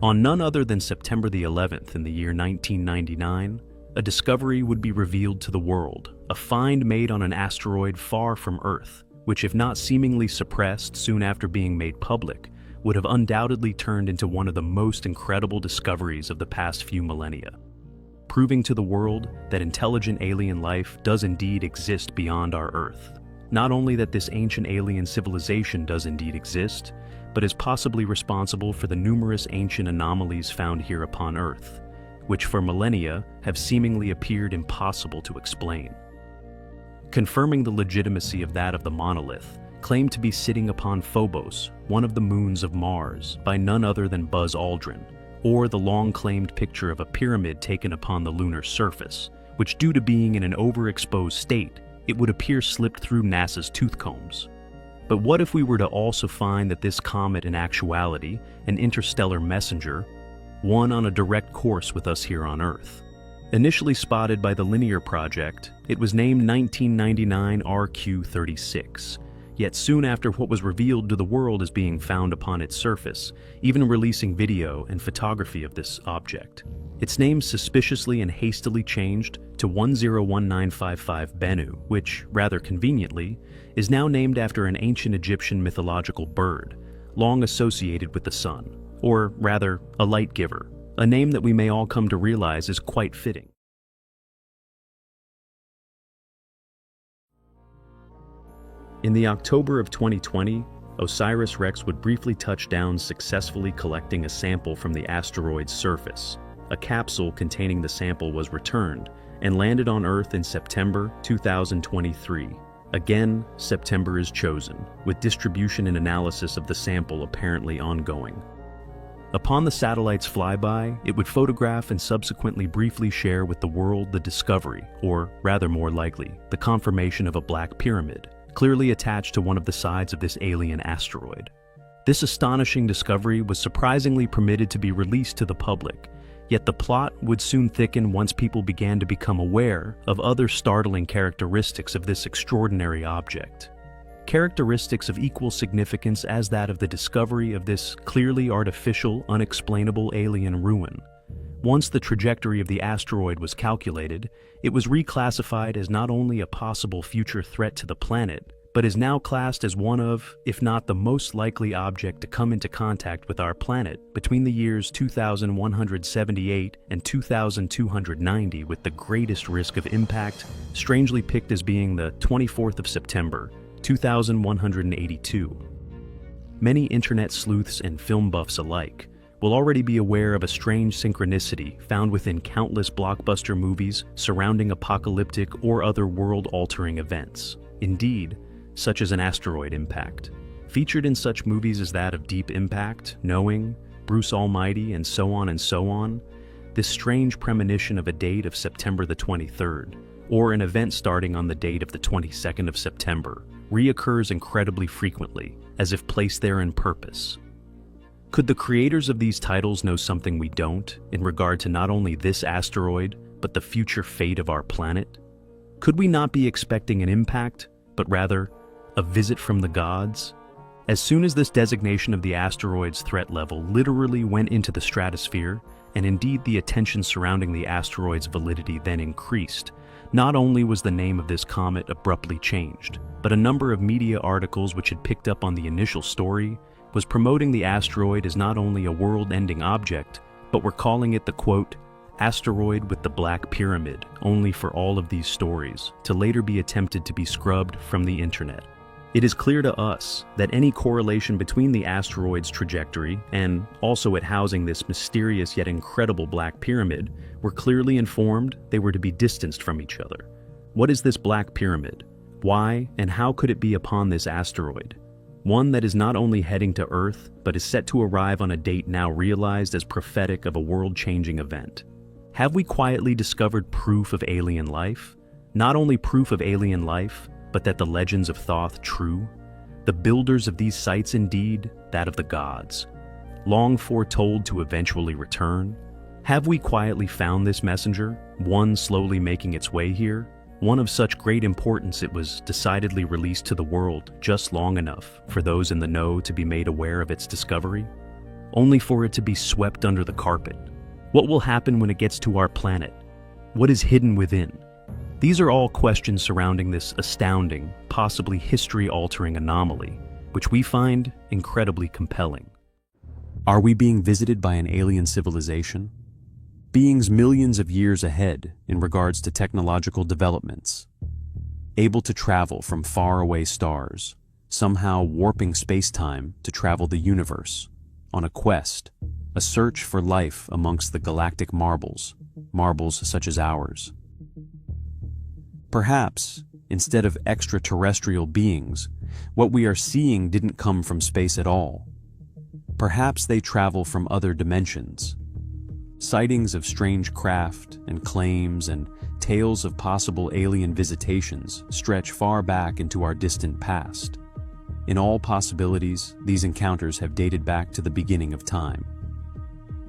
On none other than September the 11th in the year 1999, a discovery would be revealed to the world, a find made on an asteroid far from Earth, which, if not seemingly suppressed soon after being made public, would have undoubtedly turned into one of the most incredible discoveries of the past few millennia, proving to the world that intelligent alien life does indeed exist beyond our Earth. Not only that this ancient alien civilization does indeed exist, but is possibly responsible for the numerous ancient anomalies found here upon Earth, which for millennia have seemingly appeared impossible to explain. Confirming the legitimacy of that of the monolith, claimed to be sitting upon Phobos, one of the moons of Mars, by none other than Buzz Aldrin, or the long-claimed picture of a pyramid taken upon the lunar surface, which, due to being in an overexposed state, it would appear slipped through NASA's tooth combs. But what if we were to also find that this comet in actuality, an interstellar messenger, one on a direct course with us here on Earth? Initially spotted by the Linear Project, it was named 1999 RQ-36, yet soon after what was revealed to the world as being found upon its surface, even releasing video and photography of this object. Its name suspiciously and hastily changed to 101955 Bennu, which, rather conveniently, is now named after an ancient Egyptian mythological bird, long associated with the sun, or rather, a light giver, a name that we may all come to realize is quite fitting. In the October of 2020, OSIRIS-REx would briefly touch down, successfully collecting a sample from the asteroid's surface. A capsule containing the sample was returned and landed on Earth in September 2023. Again, September is chosen, with distribution and analysis of the sample apparently ongoing. Upon the satellite's flyby, it would photograph and subsequently briefly share with the world the discovery, or rather more likely, the confirmation of a black pyramid, clearly attached to one of the sides of this alien asteroid. This astonishing discovery was surprisingly permitted to be released to the public, yet the plot would soon thicken once people began to become aware of other startling characteristics of this extraordinary object. Characteristics of equal significance as that of the discovery of this clearly artificial, unexplainable alien ruin. Once the trajectory of the asteroid was calculated, it was reclassified as not only a possible future threat to the planet, but is now classed as one of, if not the most likely object to come into contact with our planet between the years 2178 and 2290 with the greatest risk of impact, strangely picked as being the 24th of September, 2182. Many internet sleuths and film buffs alike will already be aware of a strange synchronicity found within countless blockbuster movies surrounding apocalyptic or other world-altering events. Indeed, such as an asteroid impact. Featured in such movies as that of Deep Impact, Knowing, Bruce Almighty, and so on, this strange premonition of a date of September the 23rd, or an event starting on the date of the 22nd of September, reoccurs incredibly frequently, as if placed there in purpose. Could the creators of these titles know something we don't, in regard to not only this asteroid, but the future fate of our planet? Could we not be expecting an impact, but rather, a visit from the gods? As soon as this designation of the asteroid's threat level literally went into the stratosphere, and indeed the attention surrounding the asteroid's validity then increased, not only was the name of this comet abruptly changed, but a number of media articles which had picked up on the initial story was promoting the asteroid as not only a world-ending object, but were calling it the, quote, asteroid with the black pyramid, only for all of these stories to later be attempted to be scrubbed from the internet. It is clear to us that any correlation between the asteroid's trajectory and also it housing this mysterious yet incredible black pyramid were clearly informed they were to be distanced from each other. What is this black pyramid? Why and how could it be upon this asteroid? One that is not only heading to Earth, but is set to arrive on a date now realized as prophetic of a world-changing event. Have we quietly discovered proof of alien life? Not only proof of alien life, but that the legends of Thoth true? The builders of these sites indeed, that of the gods, long foretold to eventually return? Have we quietly found this messenger, one slowly making its way here? One of such great importance it was decidedly released to the world just long enough for those in the know to be made aware of its discovery? only for it to be swept under the carpet? What will happen when it gets to our planet? What is hidden within? These are all questions surrounding this astounding, possibly history-altering anomaly, which we find incredibly compelling. Are we being visited by an alien civilization? Beings millions of years ahead in regards to technological developments, able to travel from faraway stars, somehow warping space-time to travel the universe, on a quest, a search for life amongst the galactic marbles such as ours. Perhaps, instead of extraterrestrial beings, what we are seeing didn't come from space at all. Perhaps they travel from other dimensions. Sightings of strange craft and claims and tales of possible alien visitations stretch far back into our distant past. In all possibilities, these encounters have dated back to the beginning of time.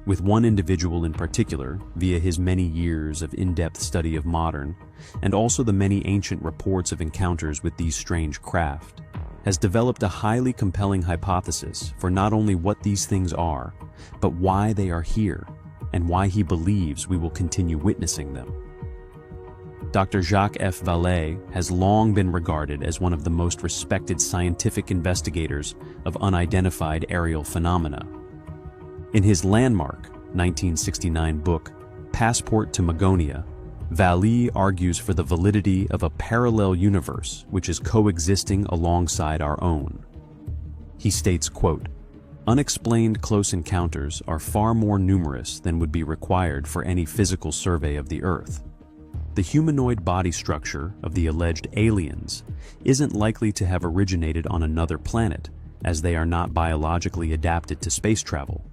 With one individual in particular, via his many years of in-depth study of modern, and also the many ancient reports of encounters with these strange craft, has developed a highly compelling hypothesis for not only what these things are, but why they are here, and why he believes we will continue witnessing them. Dr. Jacques F. Vallée has long been regarded as one of the most respected scientific investigators of unidentified aerial phenomena. In his landmark 1969 book, Passport to Magonia, Vallée argues for the validity of a parallel universe which is coexisting alongside our own. He states, quote, "Unexplained close encounters are far more numerous than would be required for any physical survey of the Earth. The humanoid body structure of the alleged aliens isn't likely to have originated on another planet, as they are not biologically adapted to space travel.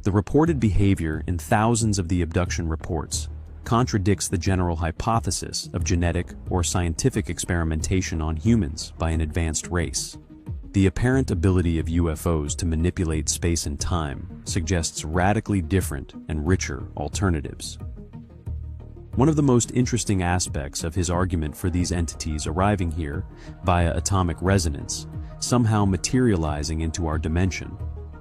The reported behavior in thousands of the abduction reports contradicts the general hypothesis of genetic or scientific experimentation on humans by an advanced race. The apparent ability of UFOs to manipulate space and time suggests radically different and richer alternatives." One of the most interesting aspects of his argument for these entities arriving here via atomic resonance, somehow materializing into our dimension,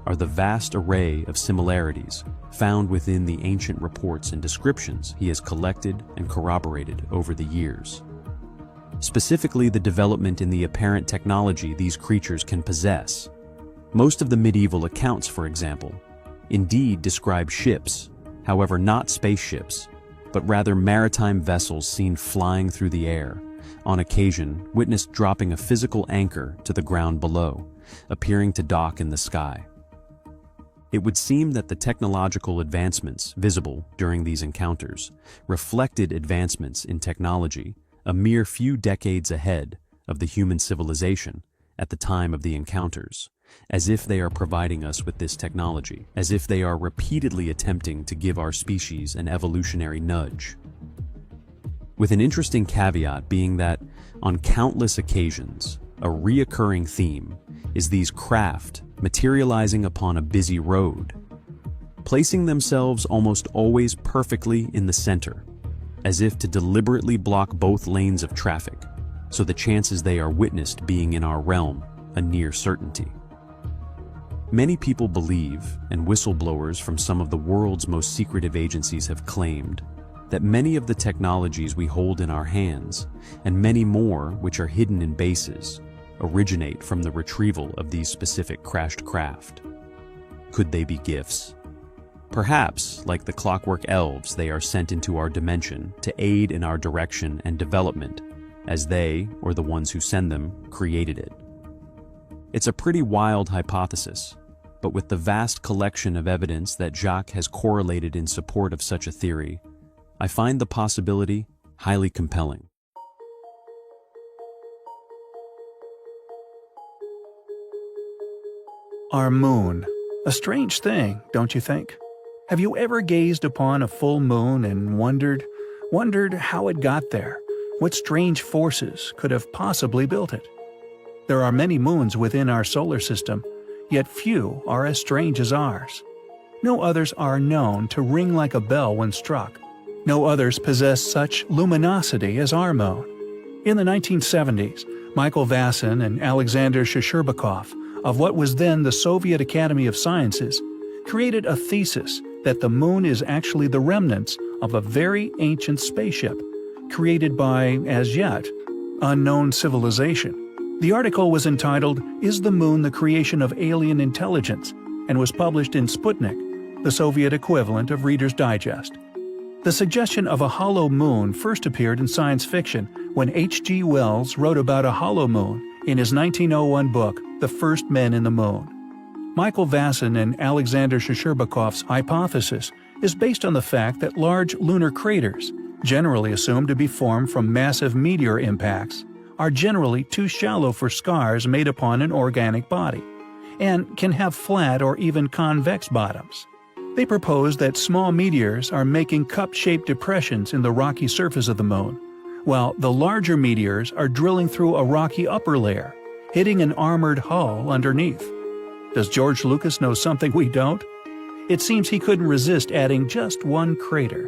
are the vast array of similarities found within the ancient reports and descriptions he has collected and corroborated over the years. Specifically, the development in the apparent technology these creatures can possess. Most of the medieval accounts, for example, indeed describe ships, however not spaceships, but rather maritime vessels seen flying through the air, on occasion witnessed dropping a physical anchor to the ground below, appearing to dock in the sky. It would seem that the technological advancements visible during these encounters reflected advancements in technology a mere few decades ahead of the human civilization at the time of the encounters, as if they are providing us with this technology, as if they are repeatedly attempting to give our species an evolutionary nudge. With an interesting caveat being that, on countless occasions, a reoccurring theme is these craft materializing upon a busy road, placing themselves almost always perfectly in the center, as if to deliberately block both lanes of traffic, so the chances they are witnessed being in our realm a near certainty. Many people believe, and whistleblowers from some of the world's most secretive agencies have claimed, that many of the technologies we hold in our hands, and many more which are hidden in bases, originate from the retrieval of these specific crashed craft. Could they be gifts? Perhaps, like the clockwork elves, they are sent into our dimension to aid in our direction and development, as they, or the ones who send them, created it. It's a pretty wild hypothesis, but with the vast collection of evidence that Jacques has correlated in support of such a theory, I find the possibility highly compelling. Our moon. A strange thing, don't you think? Have you ever gazed upon a full moon and wondered how it got there? What strange forces could have possibly built it? There are many moons within our solar system, yet few are as strange as ours. No others are known to ring like a bell when struck. No others possess such luminosity as our moon. In the 1970s, Michael Vassin and Alexander Shcherbakov of what was then the Soviet Academy of Sciences created a thesis that the moon is actually the remnants of a very ancient spaceship, created by, as yet, unknown civilization. The article was entitled, "Is the Moon the Creation of Alien Intelligence?" and was published in Sputnik, the Soviet equivalent of Reader's Digest. The suggestion of a hollow moon first appeared in science fiction when H.G. Wells wrote about a hollow moon in his 1901 book, The First Men in the Moon. Michael Vasson and Alexander Shcherbakhov's hypothesis is based on the fact that large lunar craters, generally assumed to be formed from massive meteor impacts, are generally too shallow for scars made upon an organic body, and can have flat or even convex bottoms. They propose that small meteors are making cup-shaped depressions in the rocky surface of the moon, while the larger meteors are drilling through a rocky upper layer, hitting an armored hull underneath. Does George Lucas know something we don't? It seems he couldn't resist adding just one crater.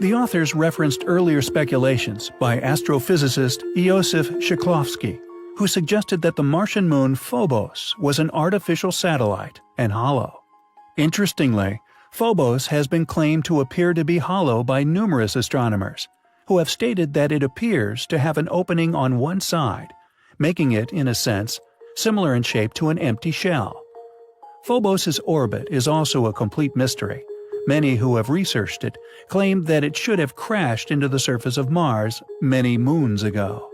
The authors referenced earlier speculations by astrophysicist Iosif Shklovsky, who suggested that the Martian moon Phobos was an artificial satellite and hollow. Interestingly, Phobos has been claimed to appear to be hollow by numerous astronomers, who have stated that it appears to have an opening on one side, making it, in a sense, similar in shape to an empty shell. Phobos' orbit is also a complete mystery. Many who have researched it claim that it should have crashed into the surface of Mars many moons ago.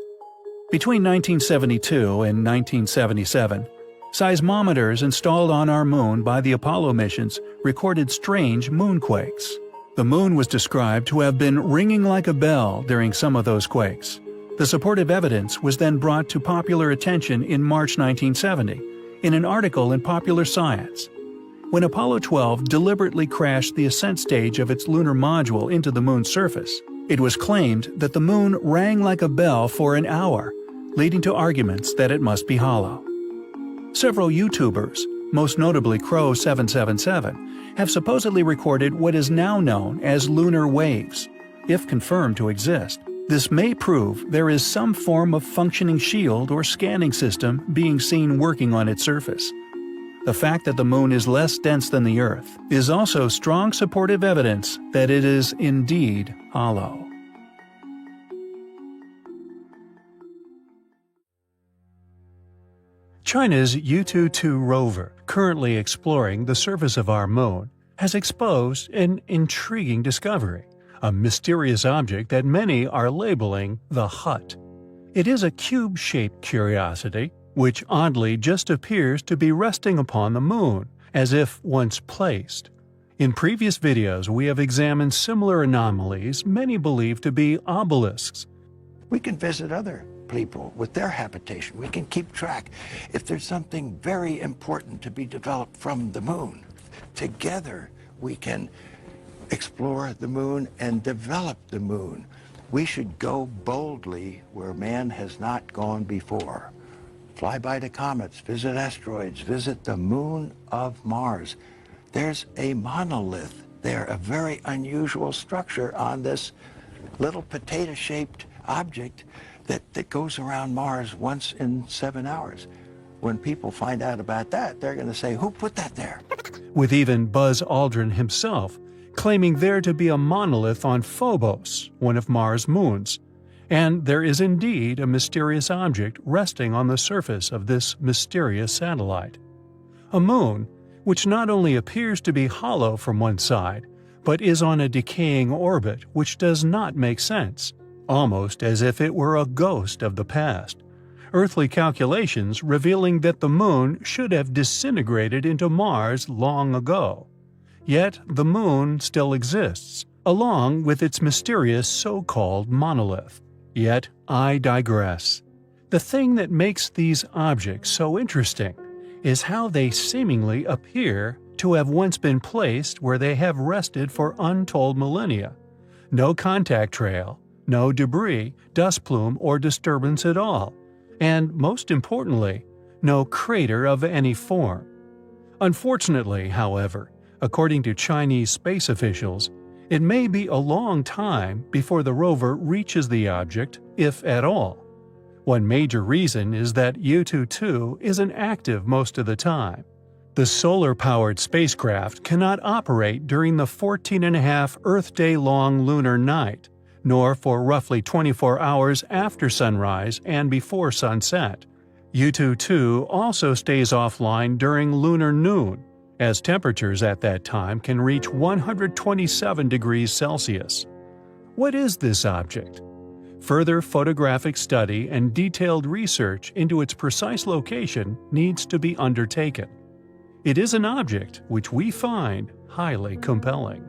Between 1972 and 1977, seismometers installed on our moon by the Apollo missions recorded strange moonquakes. The moon was described to have been ringing like a bell during some of those quakes. The supportive evidence was then brought to popular attention in March 1970 in an article in Popular Science. When Apollo 12 deliberately crashed the ascent stage of its lunar module into the moon's surface, it was claimed that the moon rang like a bell for an hour, leading to arguments that it must be hollow. Several YouTubers, most notably Crow777, have supposedly recorded what is now known as lunar waves. If confirmed to exist, this may prove there is some form of functioning shield or scanning system being seen working on its surface. The fact that the moon is less dense than the Earth is also strong supportive evidence that it is indeed hollow. China's Yutu-2 rover, currently exploring the surface of our moon, has exposed an intriguing discovery, a mysterious object that many are labeling the Hut. It is a cube-shaped curiosity, which oddly just appears to be resting upon the moon, as if once placed. In previous videos we have examined similar anomalies many believe to be obelisks. We can visit other people with their habitation. We can keep track if there's something very important to be developed from the moon. Together we can explore the moon and develop the moon. We should go boldly where man has not gone before. Fly by the comets, visit asteroids, visit the moon of Mars. There's a monolith there, a very unusual structure on this little potato-shaped object that goes around Mars once in 7 hours. When people find out about that, they're going to say, who put that there? With even Buzz Aldrin himself claiming there to be a monolith on Phobos, one of Mars' moons. And there is indeed a mysterious object resting on the surface of this mysterious satellite. A moon, which not only appears to be hollow from one side, but is on a decaying orbit which does not make sense, almost as if it were a ghost of the past. Earthly calculations revealing that the moon should have disintegrated into Mars long ago. Yet the moon still exists, along with its mysterious so-called monolith. Yet I digress. The thing that makes these objects so interesting is how they seemingly appear to have once been placed where they have rested for untold millennia. No contact trail, no debris, dust plume, or disturbance at all. And most importantly, no crater of any form. Unfortunately, however, according to Chinese space officials, it may be a long time before the rover reaches the object, if at all. One major reason is that Yutu-2 isn't active most of the time. The solar-powered spacecraft cannot operate during the 14.5 Earth day-long lunar night, nor for roughly 24 hours after sunrise and before sunset. U-22 also stays offline during lunar noon, as temperatures at that time can reach 127 degrees Celsius. What is this object? Further photographic study and detailed research into its precise location needs to be undertaken. It is an object which we find highly compelling.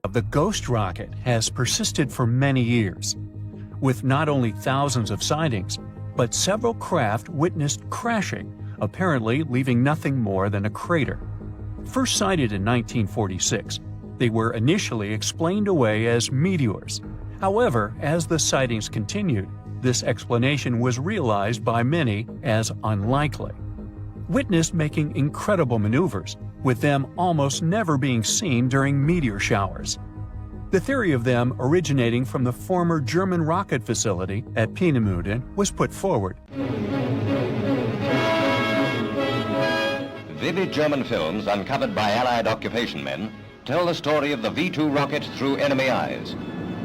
The ghost rocket has persisted for many years, with not only thousands of sightings, but several craft witnessed crashing, apparently leaving nothing more than a crater. First sighted in 1946, they were initially explained away as meteors. However, as the sightings continued, this explanation was realized by many as unlikely. Witnessed making incredible maneuvers, with them almost never being seen during meteor showers. The theory of them originating from the former German rocket facility at Peenemünde was put forward. Vivid German films uncovered by Allied occupation men tell the story of the V-2 rocket through enemy eyes.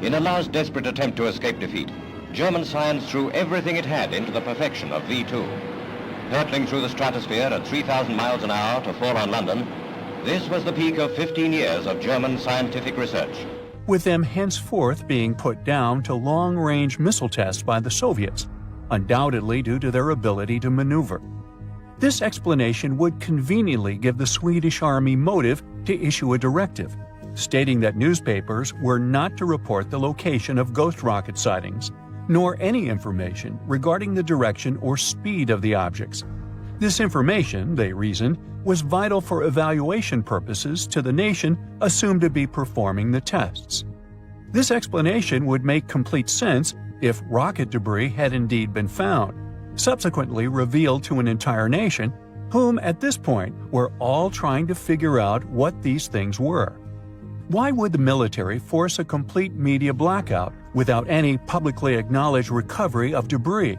In a last desperate attempt to escape defeat, German science threw everything it had into the perfection of V-2. Hurtling through the stratosphere at 3,000 miles an hour to fall on London, this was the peak of 15 years of German scientific research. With them henceforth being put down to long-range missile tests by the Soviets, undoubtedly due to their ability to maneuver. This explanation would conveniently give the Swedish Army motive to issue a directive, stating that newspapers were not to report the location of ghost rocket sightings, nor any information regarding the direction or speed of the objects. This information, they reasoned, was vital for evaluation purposes to the nation assumed to be performing the tests. This explanation would make complete sense if rocket debris had indeed been found, subsequently revealed to an entire nation, whom at this point were all trying to figure out what these things were. Why would the military force a complete media blackout without any publicly acknowledged recovery of debris?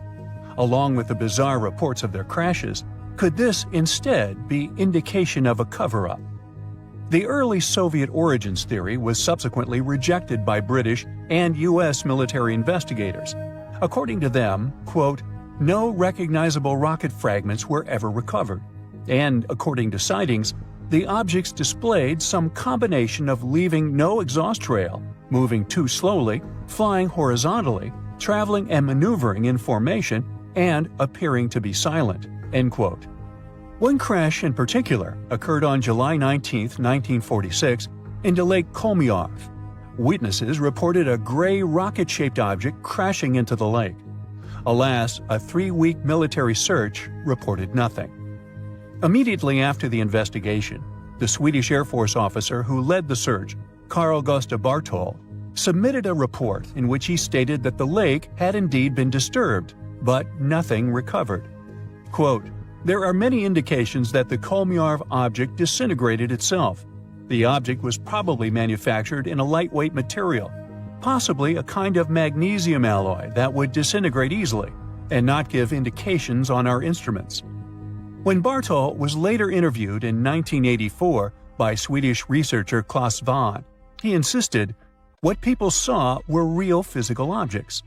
Along with the bizarre reports of their crashes, could this instead be indication of a cover-up? The early Soviet origins theory was subsequently rejected by British and U.S. military investigators. According to them, quote, no recognizable rocket fragments were ever recovered, and according to sightings, the objects displayed some combination of leaving no exhaust trail, moving too slowly, flying horizontally, traveling and maneuvering in formation, and appearing to be silent." End quote. One crash in particular occurred on July 19, 1946, into Lake Kolmyarv. Witnesses reported a gray rocket-shaped object crashing into the lake. Alas, a 3-week military search reported nothing. Immediately after the investigation, the Swedish Air Force officer who led the search, Carl Gustaf Bartol, submitted a report in which he stated that the lake had indeed been disturbed, but nothing recovered. Quote, there are many indications that the Kolmyarv object disintegrated itself. The object was probably manufactured in a lightweight material, possibly a kind of magnesium alloy that would disintegrate easily and not give indications on our instruments. When Bartol was later interviewed in 1984 by Swedish researcher Claes Svahn, he insisted what people saw were real physical objects.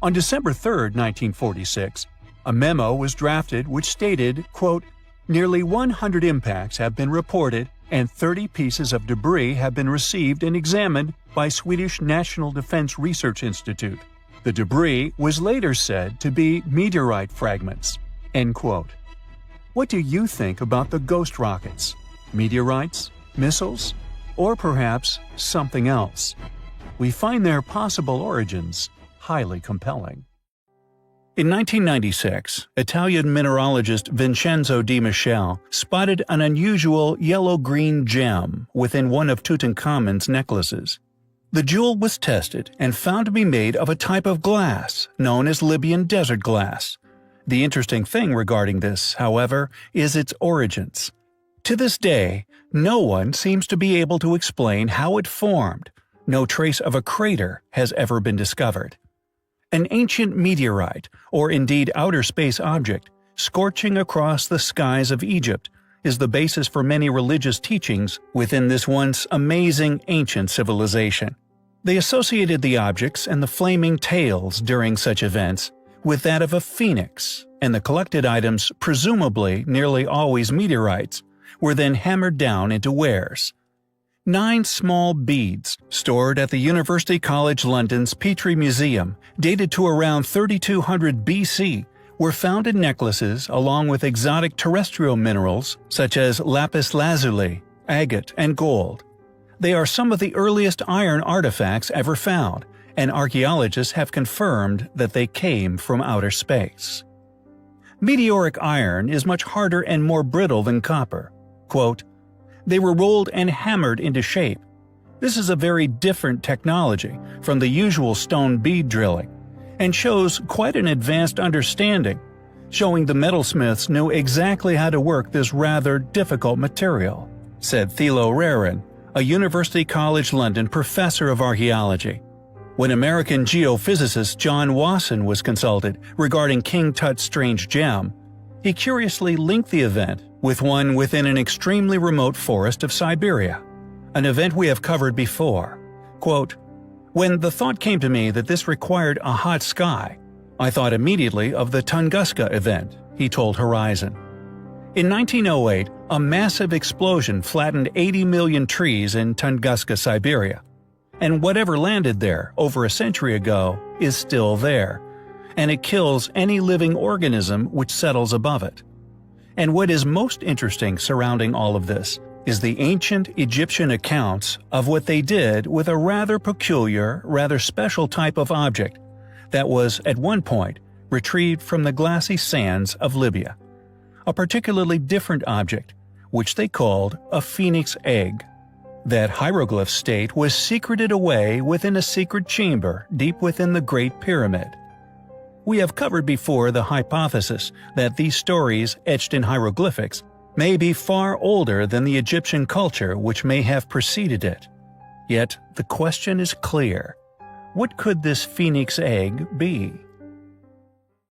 On December 3, 1946, a memo was drafted which stated, quote, nearly 100 impacts have been reported and 30 pieces of debris have been received and examined by Swedish National Defense Research Institute. The debris was later said to be meteorite fragments. End quote. What do you think about the ghost rockets? Meteorites? Missiles? Or perhaps something else? We find their possible origins highly compelling. In 1996, Italian mineralogist Vincenzo Di Michele spotted an unusual yellow-green gem within one of Tutankhamun's necklaces. The jewel was tested and found to be made of a type of glass known as Libyan desert glass. The interesting thing regarding this, however, is its origins. To this day, no one seems to be able to explain how it formed. No trace of a crater has ever been discovered. An ancient meteorite, or indeed outer space object, scorching across the skies of Egypt, is the basis for many religious teachings within this once amazing ancient civilization. They associated the objects and the flaming tails during such events with that of a phoenix, and the collected items, presumably nearly always meteorites, were then hammered down into wares. 9 small beads, stored at the University College London's Petrie Museum, dated to around 3200 BC, were found in necklaces along with exotic terrestrial minerals such as lapis lazuli, agate, and gold. They are some of the earliest iron artifacts ever found, and archaeologists have confirmed that they came from outer space. Meteoric iron is much harder and more brittle than copper. Quote, "They were rolled and hammered into shape. This is a very different technology from the usual stone bead drilling, and shows quite an advanced understanding, showing the metalsmiths knew exactly how to work this rather difficult material," said Thilo Rehren, a University College London professor of archaeology. When American geophysicist John Wasson was consulted regarding King Tut's strange gem, he curiously linked the event with one within an extremely remote forest of Siberia, an event we have covered before. Quote, "When the thought came to me that this required a hot sky, I thought immediately of the Tunguska event," he told Horizon. In 1908, a massive explosion flattened 80 million trees in Tunguska, Siberia. And whatever landed there over a century ago is still there, and it kills any living organism which settles above it. And what is most interesting surrounding all of this is the ancient Egyptian accounts of what they did with a rather peculiar, rather special type of object that was, at one point, retrieved from the glassy sands of Libya. A particularly different object, which they called a phoenix egg. That hieroglyph state was secreted away within a secret chamber deep within the Great Pyramid. We have covered before the hypothesis that these stories etched in hieroglyphics may be far older than the Egyptian culture which may have preceded it. Yet the question is clear: what could this phoenix egg be?